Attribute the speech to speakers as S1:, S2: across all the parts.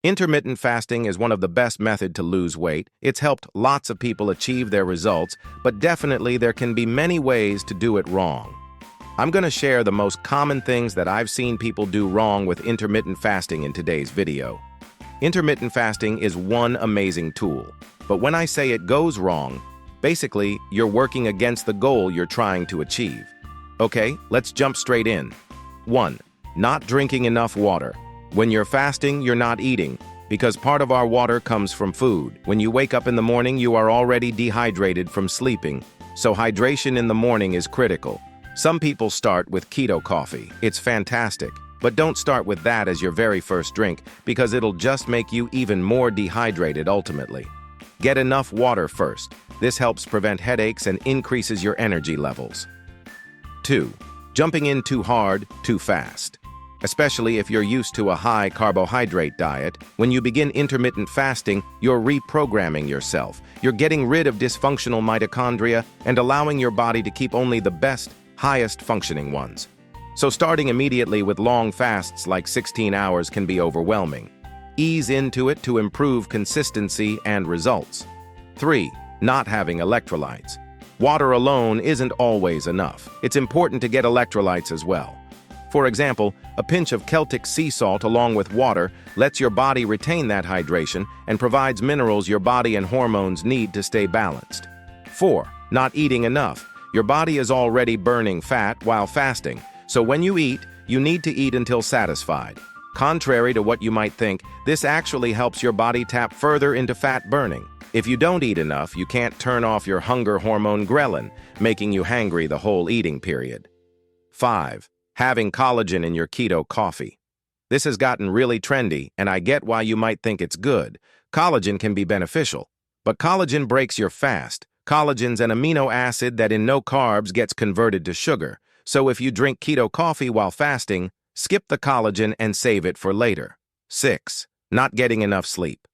S1: Intermittent fasting is one of the best methods to lose weight. It's helped lots of people achieve their results, but definitely there can be many ways to do it wrong. I'm going to share the most common things that I've seen people do wrong with intermittent fasting in today's video. Intermittent fasting is one amazing tool, but when I say it goes wrong, basically, you're working against the goal you're trying to achieve. Okay, let's jump straight in. 1. Not drinking enough water. When you're fasting, you're not eating, because part of our water comes from food. When you wake up in the morning, you are already dehydrated from sleeping, so hydration in the morning is critical. Some people start with keto coffee. It's fantastic, but don't start with that as your very first drink, because it'll just make you even more dehydrated ultimately. Get enough water first. This helps prevent headaches and increases your energy levels. 2. Jumping in too hard, too fast. Especially if you're used to a high carbohydrate diet, when you begin intermittent fasting, you're reprogramming yourself. You're getting rid of dysfunctional mitochondria and allowing your body to keep only the best, highest functioning ones. So starting immediately with long fasts like 16 hours can be overwhelming. Ease into it to improve consistency and results. 3. Not having electrolytes. Water alone isn't always enough. It's important to get electrolytes as well. For example, a pinch of Celtic sea salt along with water lets your body retain that hydration and provides minerals your body and hormones need to stay balanced. 4. Not eating enough. Your body is already burning fat while fasting, so when you eat, you need to eat until satisfied. Contrary to what you might think, this actually helps your body tap further into fat burning. If you don't eat enough, you can't turn off your hunger hormone ghrelin, making you hangry the whole eating period. 5. Having collagen in your keto coffee. This has gotten really trendy, and I get why you might think it's good. Collagen can be beneficial, but collagen breaks your fast. Collagen's an amino acid that in no carbs gets converted to sugar, so if you drink keto coffee while fasting, skip the collagen and save it for later. 6. Not getting enough sleep.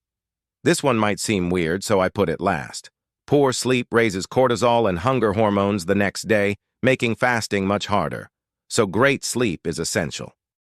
S1: This one might seem weird, so I put it last. Poor sleep raises cortisol and hunger hormones the next day, making fasting much harder. So great sleep is essential.